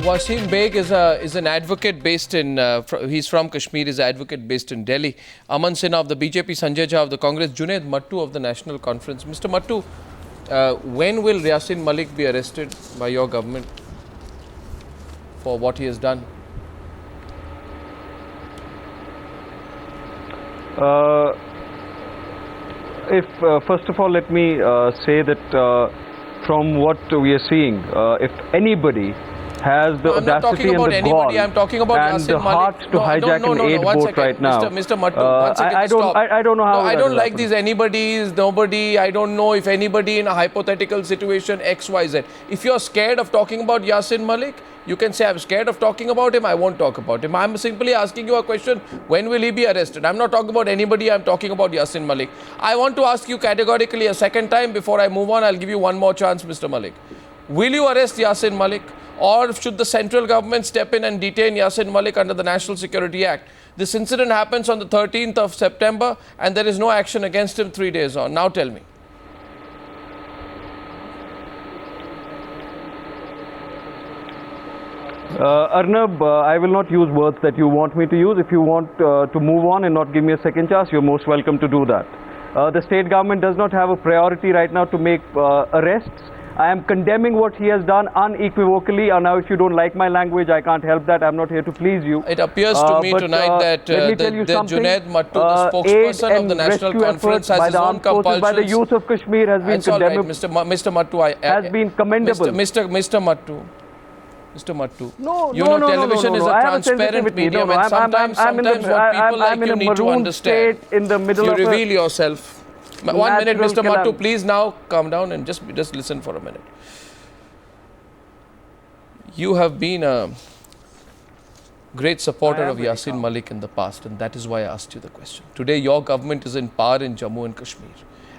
Wasim Beg is an advocate based in, he's from Kashmir, is an advocate based in Delhi. Aman Sinha of the BJP, Sanjay Jha of the Congress, Junaid Mattu of the National Conference. Mr. Mattu, when will Yasin Malik be arrested by your government for what he has done? First of all, let me say that from what we are seeing, if anybody has the audacity and the gall and the heart to hijack an aid boat right now. Mr. Mattu, I don't know how. No, I don't like these anybody's, nobody. I don't know if anybody in a hypothetical situation X, Y, Z. If you're scared of talking about Yasin Malik, you can say I'm scared of talking about him. I won't talk about him. I'm simply asking you a question. When will he be arrested? I'm not talking about anybody. I'm talking about Yasin Malik. I want to ask you categorically a second time before I move on. I'll give you one more chance, Mr. Malik. Will you arrest Yasin Malik? Or should the central government step in and detain Yasin Malik under the National Security Act? This incident happens on the 13th of September and there is no action against him 3 days on. Now tell me. Arnab, I will not use words that you want me to use. If you want to move on and not give me a second chance, you're most welcome to do that. The state government does not have a priority right now to make arrests. I am condemning what he has done unequivocally. And now if you don't like my language, I can't help that. I'm not here to please you. It appears to me tonight that the Junaid Mattu, the spokesperson of the National Conference, has his own compulsions. By the youth of Kashmir has been condemnable. Right, Mr. Mattu, has been commendable. Mr. Mattu, television is a transparent medium, and sometimes what people like you need to understand. You reveal yourself. 1 minute, Mr. Mattu, please now calm down and just listen for a minute. You have been a great supporter of Yasin Malik in the past, and that is why I asked you the question. Today, your government is in power in Jammu and Kashmir,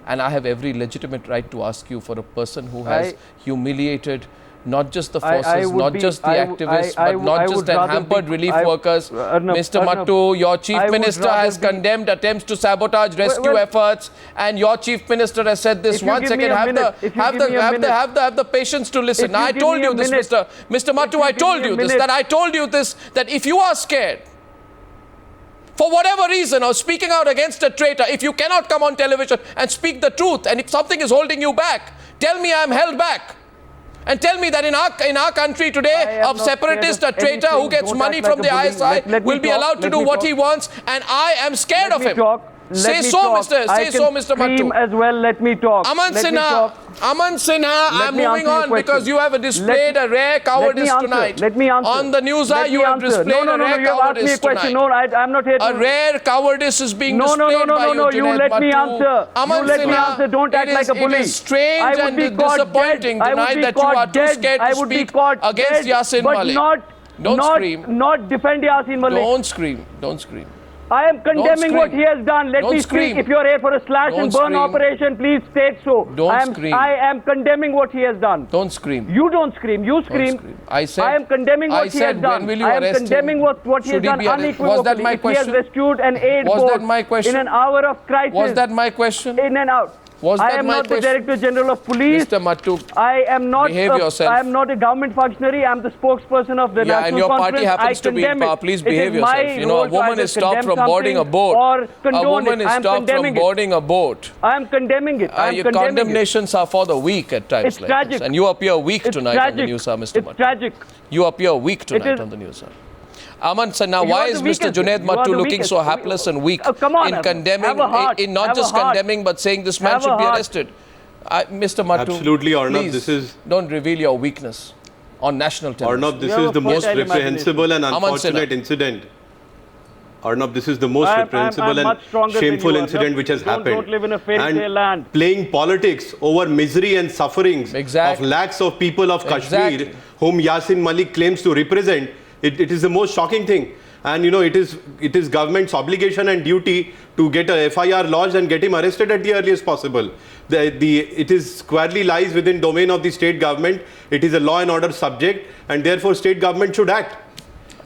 and I have every legitimate right to ask you for a person who has humiliated not just the forces, not just the activists, but not just the hampered relief workers. Mr. Mattu, your chief minister has condemned attempts to sabotage rescue efforts, and your chief minister has said this. One second, have the patience to listen. I told you this, Mr. Mattu, I told you this, that if you are scared, for whatever reason, of speaking out against a traitor, if you cannot come on television and speak the truth, and if something is holding you back, tell me I am held back. And tell me that in our country today, a separatist, a traitor who gets money from the ISI will be allowed to do what he wants, and I am scared of him. Say so, Mr. Mattu. As well, let me talk. Aman Sinha, I'm moving on because you have displayed a rare cowardice tonight. Let me answer. On the Newshour, you have displayed a rare cowardice tonight. No, I'm not here to... A rare cowardice is being displayed by you, you let me answer. Aman Sinha, don't act like a bully. It is strange and disappointing tonight that you are too scared to speak against Yasin Malik. Don't scream. Not defend Yasin Malik. Don't scream. Don't scream. I am condemning what he has done. Let me speak. If you are here for a slash and burn operation, please state so. I am condemning what he has done. Don't scream. You don't scream. You scream. I am condemning what he has done. I am condemning what he has done unequivocally. Was that my question? He has rescued an aid boat in an hour of crisis. Was that my question? In and out. I am not the Director General of Police. Mr. Mattu, behave yourself. I am not a government functionary. I am the spokesperson of the National Conference. And your party happens to be in power. Please behave yourself. You know, a woman is stopped from boarding a boat. A woman is stopped from boarding a boat. I am condemning it. Your condemnations are for the weak at times like this. And you appear weak tonight on the Newshour, Mr. Mattu. It's tragic. You appear weak tonight on the Newshour. Aman Sinha, why is Mr. Junaid Mattu looking so hapless and weak in condemning, in not just condemning, but saying this man should be arrested? Mr. Mattu, absolutely, Arnab, please, this is... don't reveal your weakness on national television. Arnab, this is the most reprehensible and unfortunate incident. Arnab, this is the most reprehensible and shameful incident which has happened. Don't live in a fairy tale land. Playing politics over misery and sufferings of lakhs of people of Kashmir, whom Yasin Malik claims to represent, it is the most shocking thing. And you know, it is government's obligation and duty to get a FIR lodged and get him arrested at the earliest possible. It is squarely lies within domain of the state government. It is a law and order subject, and therefore state government should act.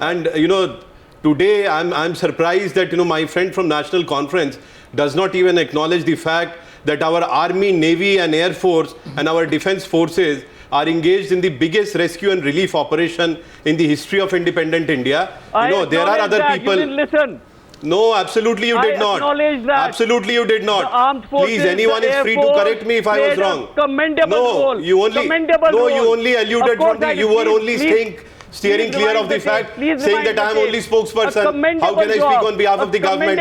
And you know, today I'm surprised that my friend from National Conference does not even acknowledge the fact that our Army, Navy and Air Force and our defense forces are engaged in the biggest rescue and relief operation in the history of independent India. There are other people. You didn't listen. No, absolutely you did not. Acknowledge that. Absolutely you did not. The armed forces, please, anyone is free to correct me if I was wrong. Commendable role. You only alluded from the, you were only steering clear of the fact, saying that I am only spokesperson. How can I speak on behalf of the government?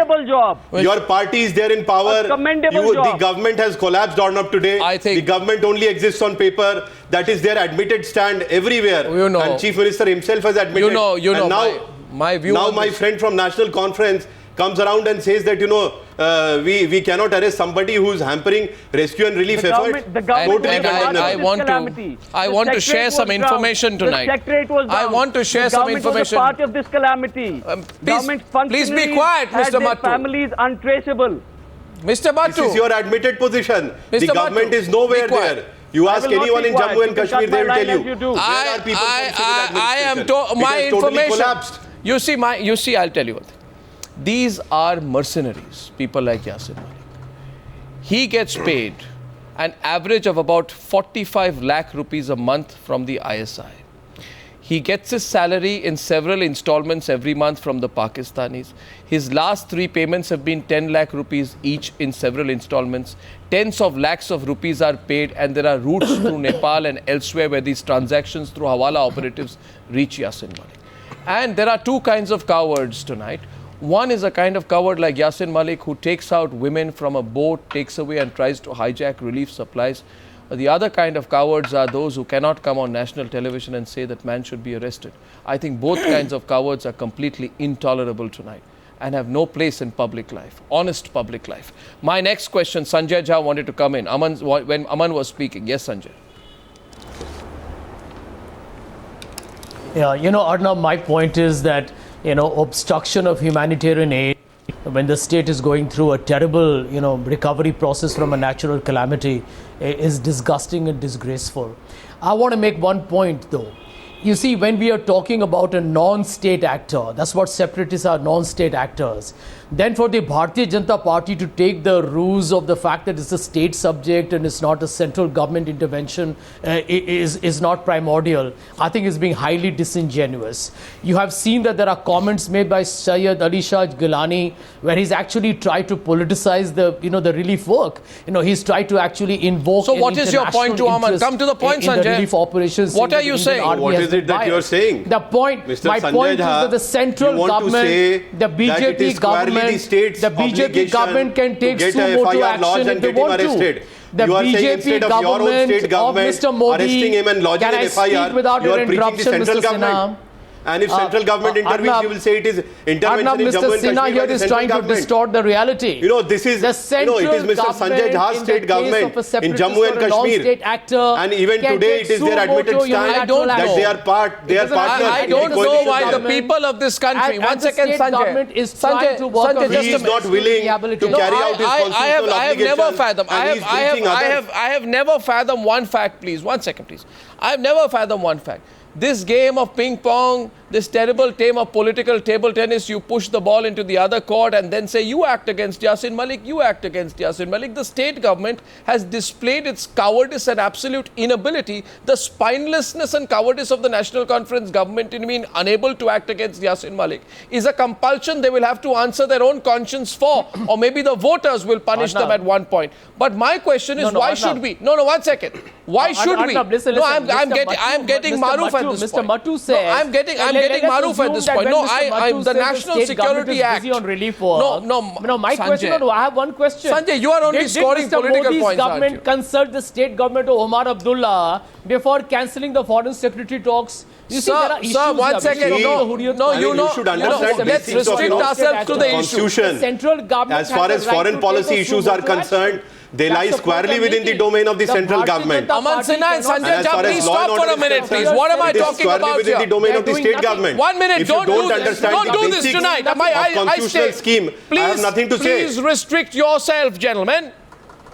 Your party is there in power. The government has collapsed, Arnab, today. The government only exists on paper. That is their admitted stand everywhere. And Chief Minister himself has admitted. My view. Now my friend from National Conference comes around and says that, we cannot arrest somebody who is hampering rescue and relief efforts. I want to share some information tonight. I want to share some information. The government was a part of this calamity. Please be quiet, Mr. Mattu. Families untraceable. Mr. Mattu. This is your admitted position. The government is nowhere there. You ask anyone in Jammu and Kashmir, they will tell you. Where are people from civil administration? My information. Totally collapsed. You see, I'll tell you one thing. These are mercenaries, people like Yasin Malik. He gets paid an average of about 45 lakh rupees a month from the ISI. He gets his salary in several installments every month from the Pakistanis. His last 3 payments have been 10 lakh rupees each in several installments. Tens of lakhs of rupees are paid, and there are routes through Nepal and elsewhere where these transactions through Hawala operatives reach Yasin Malik. And there are 2 kinds of cowards tonight. One is a kind of coward like Yasin Malik who takes out women from a boat, takes away and tries to hijack relief supplies. The other kind of cowards are those who cannot come on national television and say that man should be arrested. I think both kinds of cowards are completely intolerable tonight and have no place in public life, honest public life. My next question, Sanjay Jha wanted to come in. When Aman was speaking. Yes, Sanjay. Yeah, Arnab, my point is that, obstruction of humanitarian aid when the state is going through a terrible, recovery process from a natural calamity is disgusting and disgraceful. I want to make one point though. You see, when we are talking about a non-state actor, that's what separatists are, non-state actors. Then for the Bharatiya Janata Party to take the ruse of the fact that it's a state subject and it's not a central government intervention is not primordial, I think is being highly disingenuous. You have seen that there are comments made by Syed Ali Shah Gilani where he's actually tried to politicize the relief work. He's tried to actually invoke. So what is your point to Aman? Come to the point, Sanjay. The relief operations. What are you saying? What is it that you're saying? The point, my point is that the central government, the BJP government, the BJP government can take suo motu action if they want to. The BJP government of Mr. Modi, can I speak without an interruption, Mr. Sinha? And if central government intervenes, Arnab, you will say it is intervention in Jammu and Kashmir. Mr. Sinha here is trying to distort the reality. This is, the central it is Mr. Sanjay Jha's state government in Jammu and Kashmir. And even today it is their admitted stand that they are partners. I don't know why the people of this country, one second, Sanjay, he is not willing to carry out his constitutional obligation. I have never fathomed one fact, please. 1 second, please. I have never fathomed one fact. This game of ping pong, this terrible game of political table tennis, you push the ball into the other court and then say, you act against Yasin Malik, you act against Yasin Malik. The state government has displayed its cowardice and absolute inability, the spinelessness and cowardice of the National Conference government in being unable to act against Yasin Malik is a compulsion they will have to answer their own conscience for, or maybe the voters will punish them at one point. But my question is, why should we? No, 1 second. Why should we? Listen, I'm getting Maroof at this point. Mr. Mattu says. No, I'm getting Maroof at this point. No, the National Security Act. On relief work. No. My question. No, I have one question. Sanjay, you are only scoring political Modi's points. Government consult the state government of Omar Abdullah before cancelling the foreign secretary talks. You see, there are issues. Sir, 1 second. You should understand let's restrict ourselves to the issue. Central government, as far as foreign policy issues are concerned, they lie squarely within the domain of the central government. Aman Sinha and Sanjay Jha, please stop for a minute, please. What am I talking about here? Within the domain of the state government. 1 minute, don't do this. Don't do this tonight. I stay. Scheme. I have nothing to say. Please restrict yourself, gentlemen,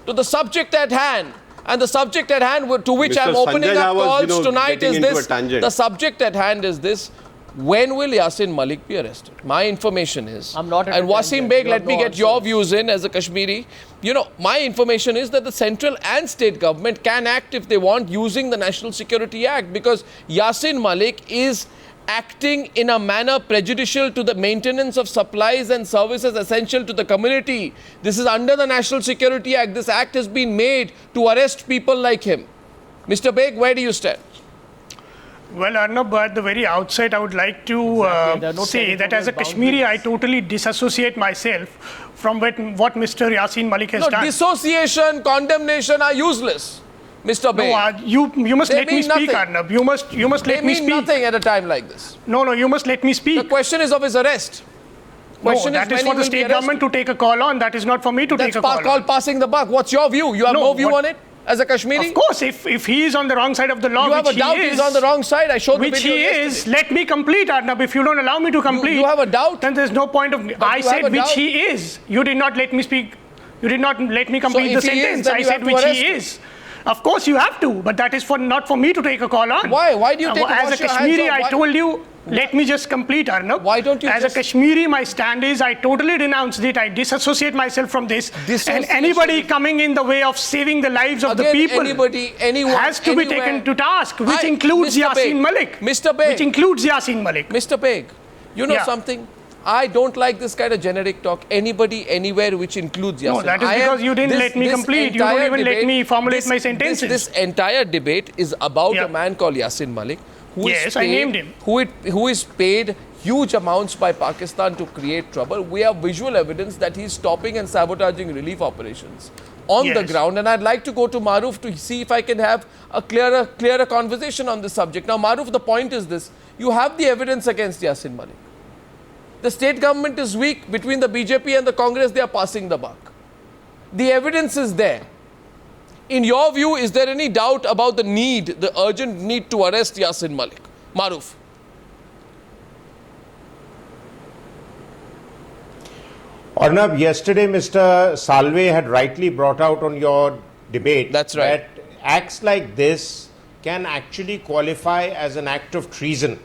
to the subject at hand. And the subject at hand to which I'm opening up calls tonight is this. The subject at hand is this. When will Yasin Malik be arrested? My information is, I'm not and Wasim Beg, let me get your views in as a Kashmiri. You know, my information is that the central and state government can act if they want using the National Security Act, because Yasin Malik is acting in a manner prejudicial to the maintenance of supplies and services essential to the community. This is under the National Security Act. This act has been made to arrest people like him. Mr. Beg, where do you stand? Well, Arnab, at the very outset, I would like to say that as a Kashmiri, I totally disassociate myself from what Mr. Yasin Malik has done. Dissociation, condemnation are useless, Mr. Beg. No, you must let me speak, Arnab. You must let me speak. They mean nothing at a time like this. No, you must let me speak. The question is of his arrest. That is for the state government to take a call on. That is not for me to take a call on. That's called passing the buck. What's your view? You have no view on it? As a Kashmiri? Of course, if he is on the wrong side of the law, you have a doubt he's on the wrong side. I showed the video yesterday. Which he is. Let me complete, Arnab. If you don't allow me to complete, you have a doubt. Then there's no point of. I said which he is. You did not let me speak. You did not let me complete the sentence. I said which he is. Of course, you have to, but that is not for me to take a call on. Why? Why do you take? As a Kashmiri, I told you. Let me just complete, Arnab. Why don't you? As a Kashmiri, my stand is I totally denounce it. I disassociate myself from this. And anybody coming in the way of saving the lives of the people has to be taken to task, which includes Yasin Malik. Mr. Beg. Which includes Yasin Malik. Mr. Beg, you know something? I don't like this kind of generic talk. Anybody, anywhere, which includes Yasin. No, that is because you didn't let me complete. You don't even let me formulate my sentences. This entire debate is about a man called Yasin Malik. I named him. Who is paid huge amounts by Pakistan to create trouble. We have visual evidence that he's stopping and sabotaging relief operations on the ground. And I'd like to go to Maroof to see if I can have a clearer conversation on this subject. Now, Maroof, the point is this. You have the evidence against Yasin Malik. The state government is weak. Between the BJP and the Congress, they are passing the buck. The evidence is there. In your view, is there any doubt about the need, the urgent need to arrest Yasin Malik? Maroof. Arnab, yesterday Mr. Salve had rightly brought out on your debate that acts like this can actually qualify as an act of treason,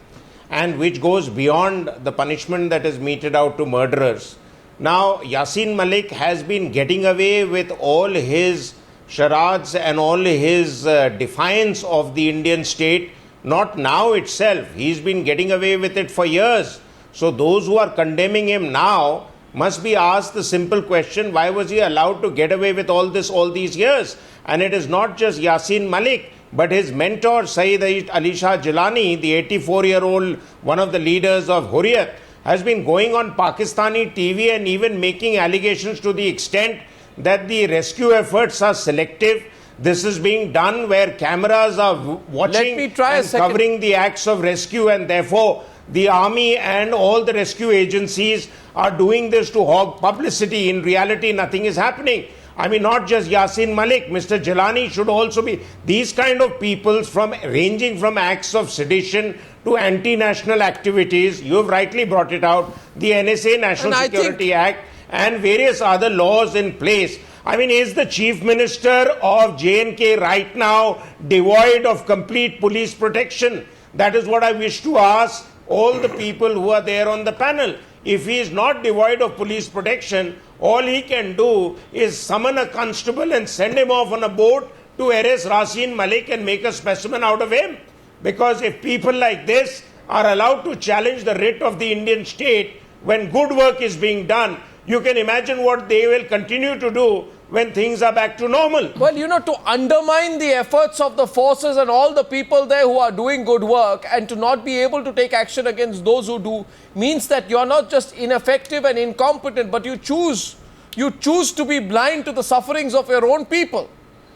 and which goes beyond the punishment that is meted out to murderers. Now, Yasin Malik has been getting away with all his charades and all his defiance of the Indian state, not now itself. He's been getting away with it for years. So those who are condemning him now must be asked the simple question, why was he allowed to get away with all this all these years? And it is not just Yasin Malik, but his mentor, Sayyid Ali Shah Jilani, the 84-year-old, one of the leaders of Hurriyat, has been going on Pakistani TV and even making allegations to the extent that the rescue efforts are selective. This is being done where cameras are watching and covering the acts of rescue, and therefore the army and all the rescue agencies are doing this to hog publicity. In reality, nothing is happening. I mean, not just Yasin Malik, Mr. Jilani should also be. These kind of people, ranging from acts of sedition to anti-national activities, you have rightly brought it out, the NSA, National Security Act, and various other laws in place. I mean, is the Chief Minister of J&K right now devoid of complete police protection? That is what I wish to ask all the people who are there on the panel. If he is not devoid of police protection, all he can do is summon a constable and send him off on a boat to arrest Yasin Malik and make a specimen out of him. Because if people like this are allowed to challenge the writ of the Indian state when good work is being done, you can imagine what they will continue to do when things are back to normal. Well, you know, to undermine the efforts of the forces and all the people there who are doing good work and to not be able to take action against those who do means that you are not just ineffective and incompetent, but you choose to be blind to the sufferings of your own people.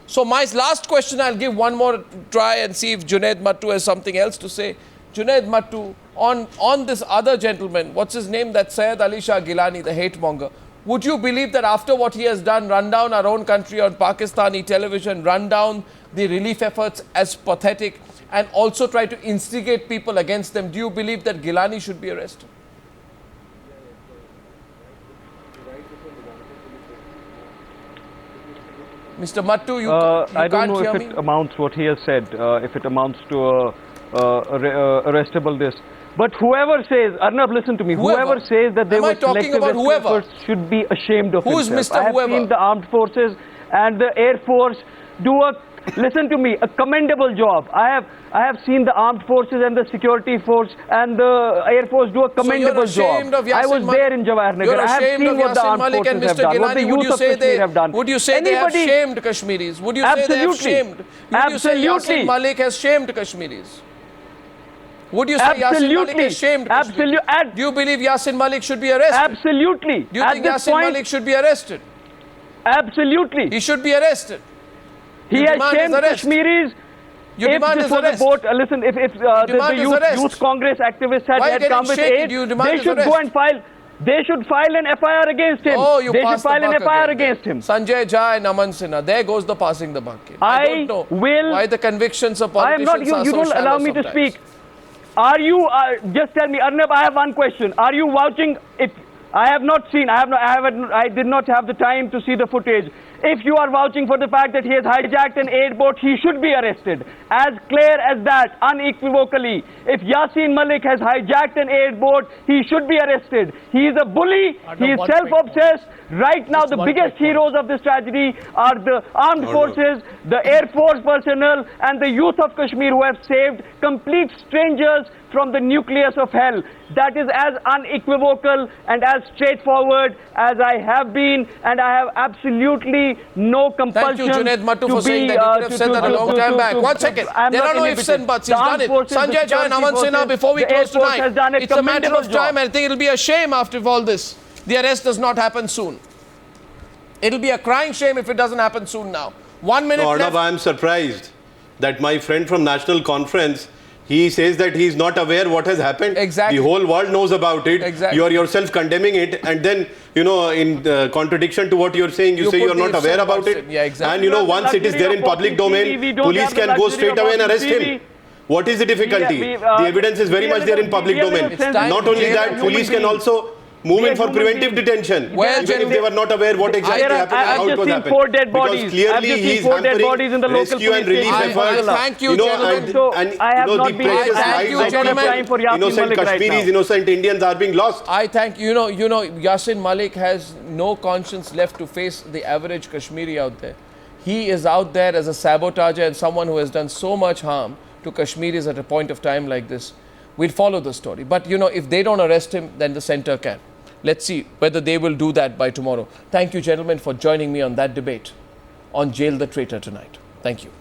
So my last question, I'll give one more try and see if Junaid Mattu has something else to say. Junaid Mattu, on this other gentleman, what's his name, that Sayyid Ali Shah Gilani, the hate monger, would you believe that after what he has done, run down our own country on Pakistani television, run down the relief efforts as pathetic, and also try to instigate people against them, do you believe that Gilani should be arrested? Mr. Mattu, you I can't don't know hear if me? it amounts what he has said, if it amounts to a arrestable this. But whoever says, Arnab, listen to me, whoever says that they were selective efforts should be ashamed of himself. Who is Mr. I have Whoever? seen the armed forces and the Air Force do listen to me, a commendable job. I have seen the armed forces and the security force and the Air Force do a commendable job. I was there in Jawahar Nagar. I have seen what the armed forces have done, what the youth of Kashmir have done. Would you say they have shamed Kashmiris? Would you say they have shamed? Would you say Yasin Malik has shamed Kashmiris? Would you say Yasin Malik has shamed Kashmiris? Do you believe Yasin Malik should be arrested? Absolutely. Do you think Yasin Malik should be arrested? Absolutely. He should be arrested. He has shamed Kashmiris. Listen, if the youth Congress activists had come with aid, they should go and file. They should file an FIR against him. Oh, you they should file an FIR against him. Sanjay Jha and Aman Sinha. There goes the passing the buck. I don't know why the convictions of politicians are so shallow. You don't allow me to speak. Are you, just tell me, Arnab, I have one question. Are you vouching, if I have not seen, I did not have the time to see the footage. If you are vouching for the fact that he has hijacked an aid boat, he should be arrested. As clear as that, unequivocally. If Yasin Malik has hijacked an aid boat, he should be arrested. He is a bully. He is self-obsessed. Right now, the biggest heroes of this tragedy are the armed forces, the Air Force personnel, and the youth of Kashmir who have saved complete strangers from the nucleus of hell. That is as unequivocal and as straightforward as I have been, and I have absolutely no compulsion. Thank you, Junaid Mattu, for saying that. You could have said that a long time back. 1 second. There are no ifs and buts. He's done it. Sanjay Jha and Aman Sinha, before we close tonight, it's a matter of time. I think it'll be a shame after all this. The arrest does not happen soon. It'll be a crying shame if it doesn't happen soon now. 1 minute left. Arnab, I am surprised that my friend from National Conference, he says that he is not aware what has happened. Exactly. The whole world knows about it. Exactly. You are yourself condemning it, and then, you know, in contradiction to what you are saying, you say you are not aware about it. Yeah, exactly. And, you know, once it is there in public domain, police can go straight away and arrest him. What is the difficulty? The evidence is very much there in public domain. Not only that, police can also move in for preventive detention. Well, even if they were not aware what exactly happened and how it was happening. 4 dead bodies. Because clearly he is hampering in the rescue and relief efforts. Thank you, gentlemen. And the precious lives of innocent Kashmiris, innocent Indians are being lost. I thank you. You know, Yasin Malik has no conscience left to face the average Kashmiri out there. He is out there as a sabotager and someone who has done so much harm to Kashmiris at a point of time like this. We'll follow the story. But, you know, if they don't arrest him, then the centre can. Let's see whether they will do that by tomorrow. Thank you, gentlemen, for joining me on that debate on Jail the Traitor tonight. Thank you.